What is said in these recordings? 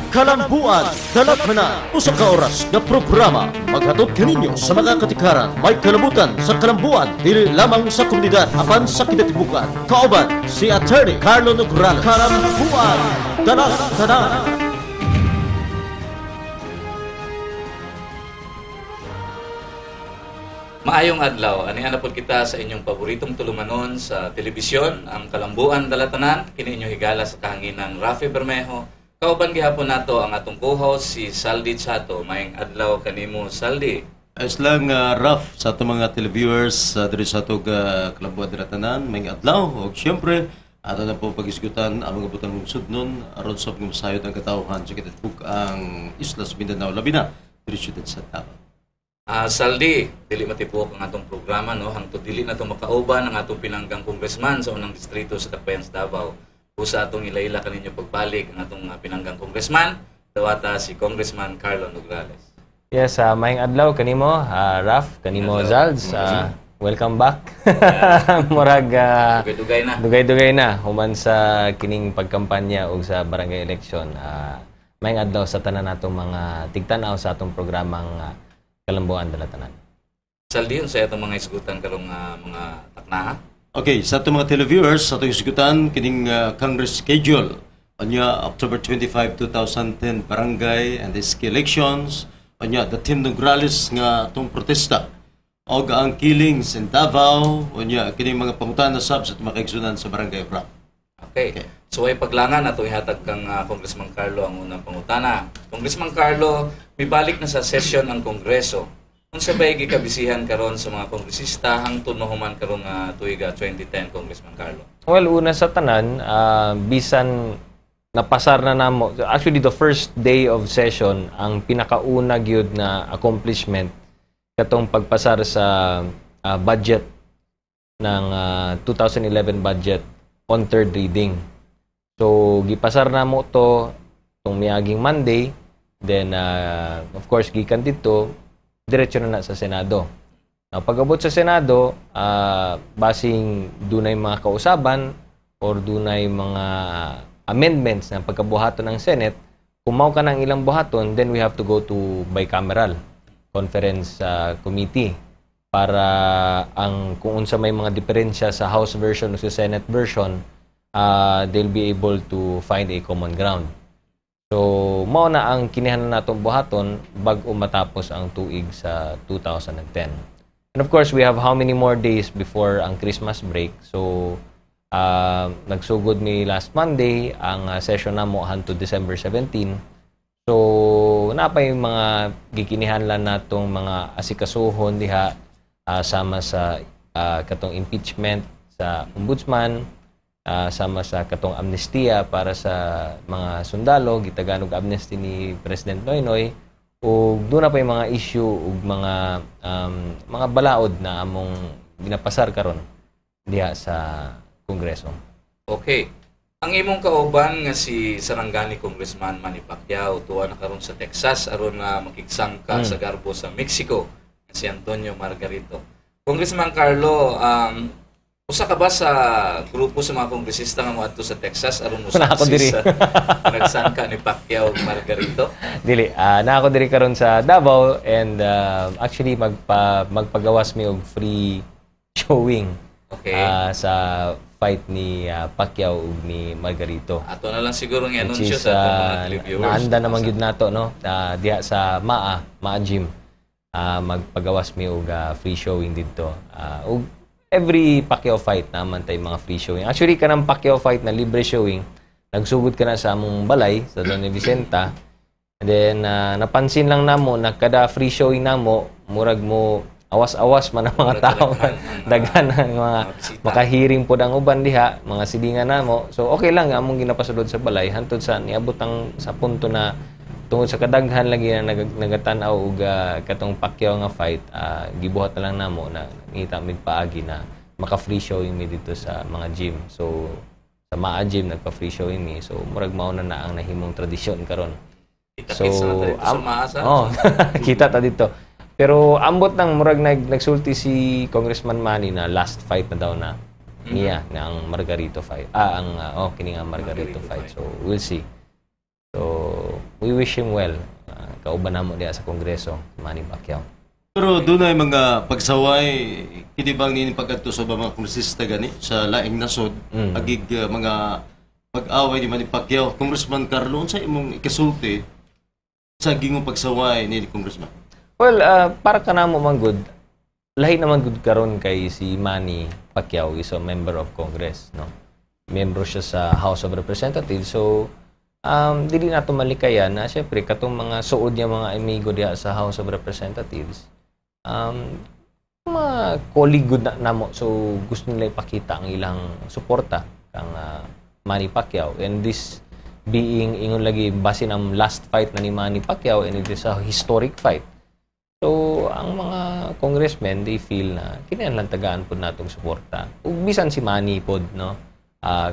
Kalambuan, Dalatana, usa ka oras na programa maghatod kaninyo sa mga katikaran may kalabutan sa kalambuan dili lamang sa komunidad apan sa kinatibukan. Kauban si Attorney Carlo Nograles. Kalambuan, Dalatana. Maayong adlaw, ani ana pod kita sa inyong paboritong tulumanon sa telebisyon, ang Kalambuan Dalatanan, kini inyo higala sa kahanginan Rafi Bermejo. Kauban gihapon nato ang atong co-host si Saldi Chato. Maayong adlaw kanimo Saldi. Ayos lang, Raf, sa itong mga televiewers dito sa itong Kalambuan Dalatanan, may adlaw. O siyempre, ato na po pag-isgutan ang mga butang lungsod nun, aron sa pagmasayot ang katauhan sa kitatbuk ang Islas Mindanao, labi na, dito sa Davao. Saldi, dili matipok ang atong programa, no? Hangtod dili na ito makauban ang atong pinanggang congressman sa unang distrito sa Cagayan, Davao. Usa atong ilaila kaninyo pagbalik ang atong pinanggang congressman, dawata si Congressman Carlo Nograles. Yes, maayong adlaw kanimo, Raf, kanimo Zalds. Welcome back. Murag dugay-dugay na. Dugay-dugay na human sa kining pagkampanya ug sa barangay election. Maayong adlaw sa tanan natong mga tigtanaw sa atong programang Kalambuan Dalatanan. Saldi, sa itong mga isgutan karong mga taknaha? Okay, sa itong mga televiewers, sa itong isgutan, kining Congress schedule. Anya, October 25, 2010, barangay and SK elections. Anya, the Team Nograles nga itong protesta. O ang killings in Davao. Anya, kining mga pangutan na subs at makaigsunan sa barangay Rap. Okay. So ay paglangan na ito ihatag kang Congressman Carlo ang unang pangutana. Congressman Carlo, may balik na sa session ang Kongreso. Kung sabay gikabisihan karon sa mga kongresista hangtod mahuman karong tuiga 2010, Congressman Carlo. Well, una sa tanan, bisan napasar na namo. Actually, the first day of session, ang pinakauna gyud na accomplishment katong pagpasar sa budget ng 2011 budget on third reading. So, gipasar na mo to itong miaging Monday. Then, of course, gikan dito, diretso na sa Senado. Now, pag-abot sa Senado, basing dunay mga kausaban or dunay mga amendments na pagkabuhaton ng Senate, kung mao ka ng ilang buhaton, then we have to go to bicameral conference committee para kung unsa may mga diferensya sa House version o sa Senate version, they'll be able to find a common ground. So, mao na ang kinihanan natong buhaton bag-o matapos ang tuig sa 2010. And of course, we have how many more days before ang Christmas break. So, nagsugod mi last Monday ang session namo hangtod December 17. So, napay mga gikinihanlan natong mga asikasuhon diha sama sa katong impeachment sa ombudsman, sama sa katong amnestia para sa mga sundalo, gitaganog amnesty ni President Noynoy, ug doon na pa yung mga issue ug mga balaod na among ginapasar karon diha sa Kongreso. Okay. Ang imong kauban nga si Sarangani Congressman Manny Pacquiao tuwa na karon sa Texas aron makigsangka sa garbo sa Mexico si Antonio Margarito. Congressman Carlo, usa ka ba sa grupo sa mga kongresista nga moadto sa Texas aron mo sa nagsangka ni Pacquiao ug Margarito? Dili, na ako diri karon sa Davao and actually magpagawas mi og free showing. Okay. Sa fight ni Pacquiao ug ni Margarito. Ato na lang siguro ng anunsyo sa mga televiewers. Naanda naman gyud nato no, diha sa MAA Gym. Magpagawas mi og free showing didto. Ug every Pacquiao fight naman tay mga free showing. Actually kanang Pacquiao fight na libre showing, nagsugod ka na sa among balay sa Don Vicenta. And then napansin lang namo na kada free showing namo murag mo awas-awas man ang mga tao, daghan ang mga makahiring pod ang uban diha, mga sidingan namo. So okay lang among ginapasulod sa balay hantod sa niabot ang sa punto na tungod sa kadaghan lagi na nagatan-aw og katong Pacquiao nga fight, gibuhat na lang namo na ngita mid paagi na maka-free showing mi dito sa mga gym. So sa MAA Gym nagpa-free showing mi. So murag mao na ang nahimong tradisyon karon. So kita ta dito. Pero ambot nang murag nagsulti si Congressman Manny na last fight na daw na niya na ang Margarito fight. Kini nga Margarito fight. So we'll see. So, we wish him well. Kauban namo diya sa Kongreso, Manny Pacquiao. Pero doon ay mga pagsaway, hindi bang ninipagkadto sa mga kongresista gani sa laing nasod, agig mga pag-away ni Manny Pacquiao. Congressman Carlo, sa imong ikasulti sa gingong pagsaway ni Congressman? Well, para ka namo man good, lahi naman good karon kay si Manny Pacquiao is a member of Congress, no? Membro siya sa House of Representatives. So, dili nato malikayan na syempre katong mga suod niya mga amigo diha sa House of Representatives. Mga colleague good na namo, so gusto nila ipakita ang ilang suporta kang Manny Pacquiao, and this being ingon lagi basin ang last fight na ni Manny Pacquiao, and it is a historic fight. So ang mga congressmen, they feel na kinahanglan tagaan pod natong suporta ug bisan si Manny pod, no,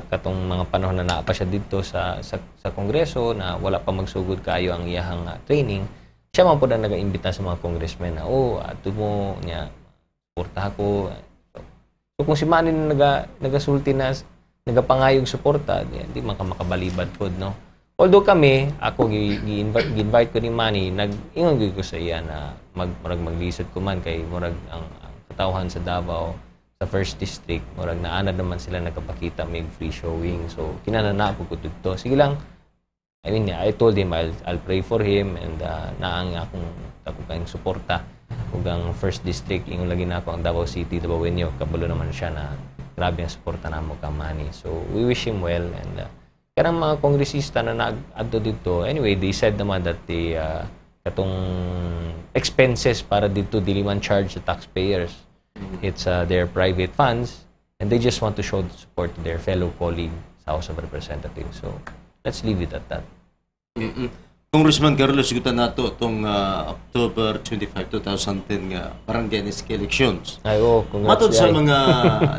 katong mga panahon na naa pa siya dito sa Kongreso na wala pa magsugod kayo ang iyahang training, siya man po na nag-imbita sa mga congressmen na, ato mo niya, suporta ako. So kung si Manny na nagasulti na, nagapangayong suporta, di man ka makabalibad po, no? Although kami, ako, gi-invite ko ni Manny, nag-ingon ko sa iya na maglisod ko man kay murag ang katawhan sa Davao, sa first district, murag naanad naman sila nagkapakita, may free showing. So, kinanana po ko dito. Sige lang, I told him I'll pray for him, and naang akong kayong suporta. Ug ang first district ingon lagi na ako ang Davao City, Dabawenyo, kabalo naman siya na grabe ang suporta namo kang Manny. So we wish him well, and karang mga kongresista na nag-adto dito, anyway, they said naman that the katong expenses para dito dili man charge the taxpayers. It's their private funds, and they just want to show support to their fellow colleague sa House of Representatives. So let's leave it at that. Congressman Carlos, sigutan nato itong October 25, 2010 nga barangay NSK elections. Ay, congrats. Matod sa mga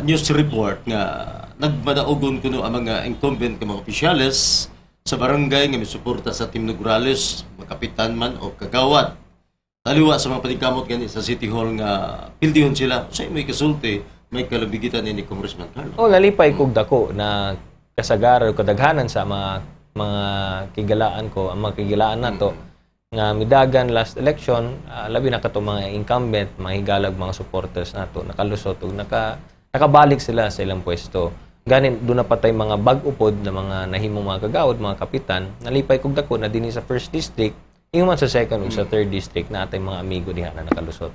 news report nga nagmadaugon kuno ang mga incumbent nga mga opisyales sa barangay nga misuporta sa Team Nograles, makapitan man o kagawad. Taliwa sa mga patingkamot gani sa City Hall nga pildihon sila. Sa may kasulti, may kalabigitan ni Congressman Carlos. Nalipay kog dako na kasagaran o kadaghanan sa mga kigalaan ko, ang mga kigalaan nato nga midagan last election, labi na kato mga incumbent, mga higalag, mga supporters nato nakalusot ug nakabalik sila sa ilang pwesto. Ganin doon na patay mga bag-upod na mga nahimong mga kagawad, mga kapitan. Nalipay kog dako na dinhi sa first district, ingon man sa second ug sa third district na atay mga amigo diha na nakalusot.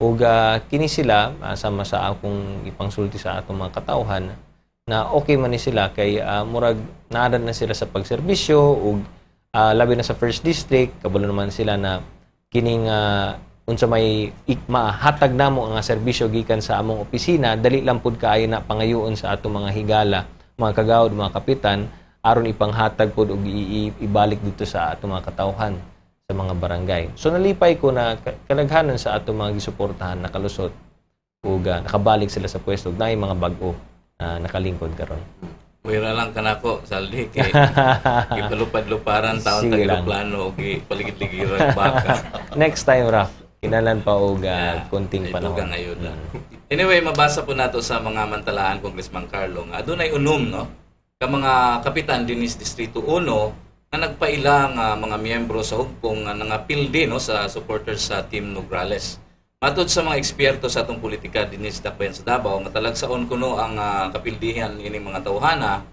Ug kini sila sama sa akong ipangsulti sa atong mga katawhan na okay man ni sila kay murag naadan na sila sa pagserbisyo ug labi na sa first district, kabalo naman sila na kining unsa may mahatag namo ang serbisyo gikan sa among opisina, dali lang pud kaayo na pangayoon sa atong mga higala, mga kagawad, mga kapitan aron ipanghatag pud ug ibalik dito sa atong mga katawhan sa mga barangay. So nalipay ko na kadaghanan sa atong mga gisuportahan nakalusot ug nakabalik sila sa pwesto ug naay mga bag-o nakalingkod karon. Wala lang kanako saldi kay ipalupad-luparan taon tagiloplano og paligid-ligiran baka. Next time, Raf, kinalan pa og konting panahon. Anyway, mabasa po nato sa mga mantalaan Congressman Carlo nga adunay unom, no, ka mga kapitan dinis Distrito 1 na nagpailang mga miyembro sa hugpong nga nangapildi, no, sa supporters sa Team Nograles. Matod sa mga eksperto sa atong politika dinis dapen sa Davao nga talagsaon kuno ang kapildihan ini mga tawhana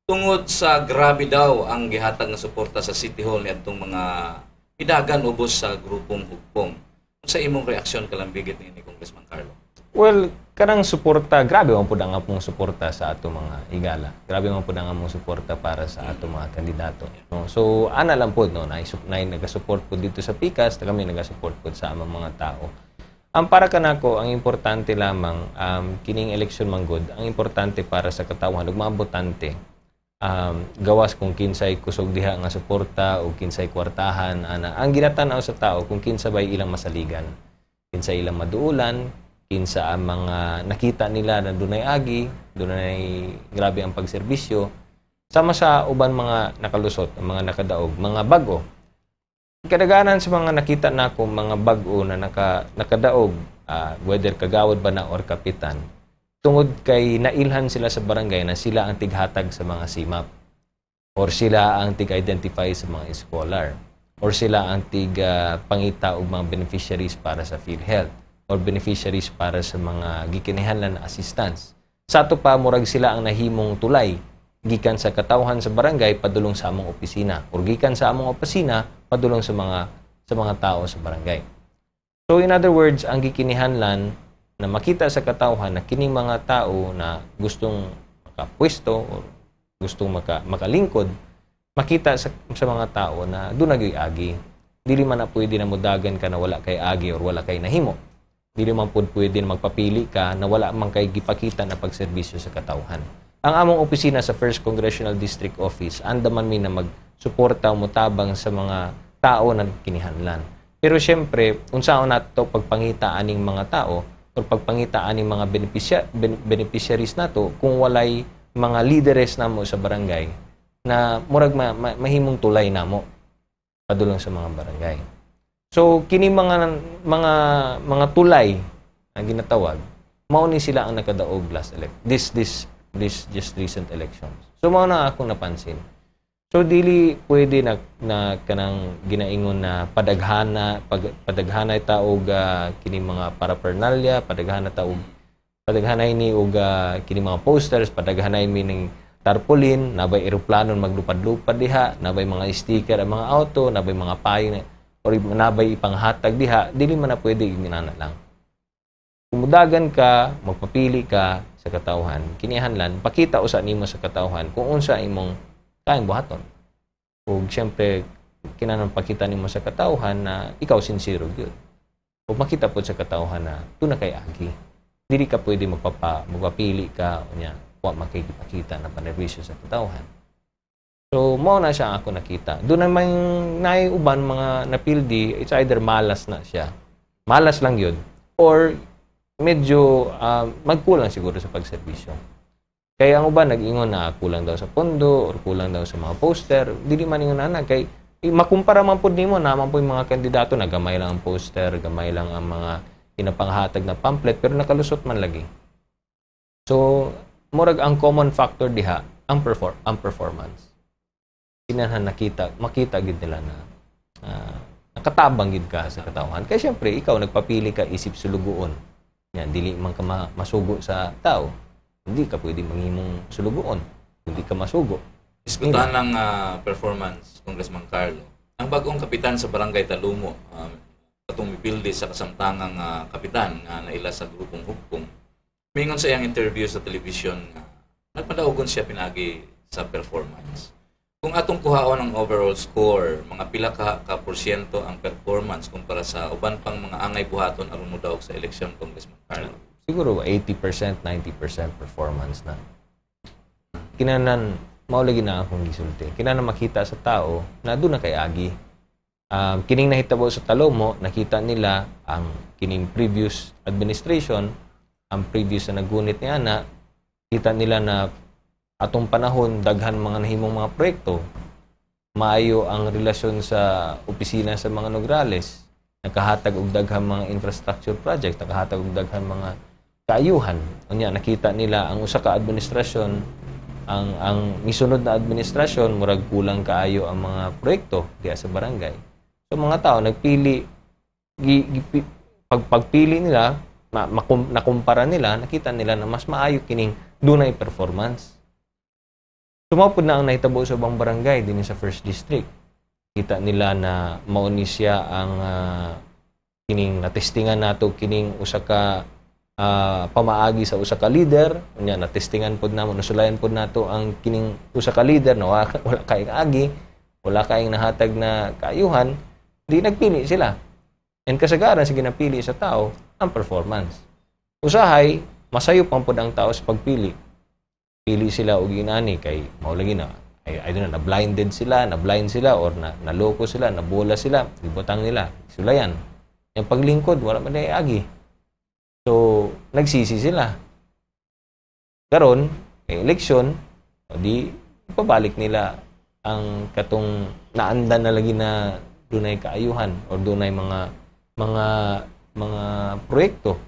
tungod sa grabe daw ang gihatag nga suporta sa City Hall niadtong mga hidagan ubos sa grupong hugpong. Sa imong reaksyon kalambigit ni Congressman Carlo? Well, kanang suporta, grabe man pud ang among suporta sa atong mga higala. Grabe man pud ang among suporta para sa atong mga kandidato. No? So ana lang pud, no, na naga-support pud dito sa PICAS, kami naga-support pud sa among mga tao. Para kanako, ang importante lamang, kining eleksyon manggod, ang importante para sa katawhan ug mga botante, gawas kung kinsay kusog diha nga suporta o kinsay kwartahan, ang ginatanaw sa tao kung kinsa bay ilang masaligan, kinsa ilang maduulan, kinsa ang mga nakita nila na dunay agi, dunay grabe ang pagserbisyo, sama sa uban mga nakalusot, mga nakadaog, mga bag-o. Kadaganan sa mga nakita nako mga bag-o na nakadaog, whether kagawad ba na or kapitan, tungod kay nailhan sila sa barangay na sila ang tighatag sa mga simap. or sila ang tig-identify sa mga scholar, or sila ang tig-pangita og mga beneficiaries para sa PhilHealth, or beneficiaries para sa mga gikinahanglan na assistance. Sa ato pa, murag sila ang nahimong tulay gikan sa katawhan sa barangay padulong sa among opisina, or gikan sa among opisina padulong sa mga tao sa barangay. So in other words, ang gikinahanglan na makita sa katawhan na kining mga tao na gustong makapwesto or gustong makalingkod, makita sa mga tao na doon nag-agi. Dili man na pwede na mudagan ka na wala kay agi or wala kay nahimo. Dili man pwede na magpapili ka na wala man kay gipakita na pagserbisyo sa katawhan. Ang among opisina sa 1st Congressional District Office, andaman mi na magsuporta o mutabang sa mga tao na kinihanglan. Pero syempre, unsaon nato pagpangita aning mga tao o pagpangita aning mga beneficiaries nato kung walay mga leaders namo sa barangay na murag mahimong tulay namo padulong sa mga barangay. So kini mga tulay na ginatawag, mao ni sila ang nakadaog this just recent elections. So mao na akong napansin. So dili pwede na kanang ginaingon na padaghana taog kini mga paraphernalia, padaghana ni og kini mga posters, padaghanay mi ning tarpaulin, nabay eroplanon maglupad-lupad diha, nabay mga sticker ang mga auto, nabay mga payo or nabay ipanghatag diha, dili man na pwede ginana lang. Kumudagan ka, magpapili ka sa katawhan, kinihanglan, pakita usa nimo sa katawhan kung unsa imong kayang buhaton. Ug syempre kinahanglan pakita nimo sa katawhan na ikaw sincere gyud. Ug makita pod sa katawhan na tuna kay agi. Dili ka pwede magpapili ka unya wa makikipakita na panerbisyo sa katawhan. So mao na siya ako nakita. Doon naman naiuban mga napildi, it's either malas na siya. Malas lang yun. Or medyo magkulang siguro sa pagserbisyo. Kaya ang uban nag-ingon na kulang daw sa pondo or kulang daw sa mga poster. Dili man ingon na kay makumpara man pud nimo naman po yung mga kandidato na gamay lang ang poster, gamay lang ang mga pinapanghatag na pamphlet pero nakalusot man lagi. So murag ang common factor diha ang performance. Kinahanglan makita gid nila na nakatabang gid ka sa katawhan. Kaya syempre ikaw nagpapili ka isip sulugoon. Yan dili man ka masugo sa tao. Hindi ka pwede manghimong sulugoon. Hindi ka masugo. Diskutahan ng performance, Congressman Carlo. Ang bagong kapitan sa Barangay Talumo, katong mipildi sa kasamtangang kapitan na naila sa grupong hukpong, mingon sa iyang interview sa television, nagpadaogon siya pinagi sa performance. Kung atong kuhaon ang overall score, mga pila ka porsyento ang performance kumpara sa uban pang mga angay buhaton aron mo daog sa eleksyon, Congressman Carlo? Siguro 80%, 90% performance na. Kinahanglan mao lagi na akong gisulti. Kinahanglan makita sa tao na doon na kay agi. Kining nahitabo sa Talumo, nakita nila ang kining previous administration, ang previous na nagunit ni ana, kita nila na atong panahon daghan mga nahimong mga proyekto. Maayo ang relasyon sa opisina sa mga Nograles. Nakahatag og daghang mga infrastructure project, nakahatag og daghang mga kaayuhan. Unya nakita nila ang usa ka administrasyon, ang misunod na administrasyon murag kulang kaayo ang mga proyekto diya sa barangay. So mga tao nagpili pagpili nila, nakumpara nila, nakita nila na mas maayo kining dunay performance. Sumapod na ang nahitabo sa ubang barangay din sa 1st District. Kita nila na mauni siya ang kining natestingan nato kining usa ka pamaagi sa usa ka leader. Unya natestingan pod namo, nasulayan pod nato ang kining usa ka leader na wala kaayong agi, wala kaayong nahatag na kaayuhan, di nagpili sila. And kasagaran sa ginapili sa tao ang performance. Usahay masayo pang pod ang tao sa pagpili. Pili sila og ginani kay mao lagi na I don't know, na-blind sila or naloko sila, nabola sila, ibutang nila, sulayan. Yung paglingkod, wala man na agi. So, nagsisi sila. Karon, eleksyon, di pabalik nila ang katong naandan na lagi na dunay kaayuhan or dunay mga proyekto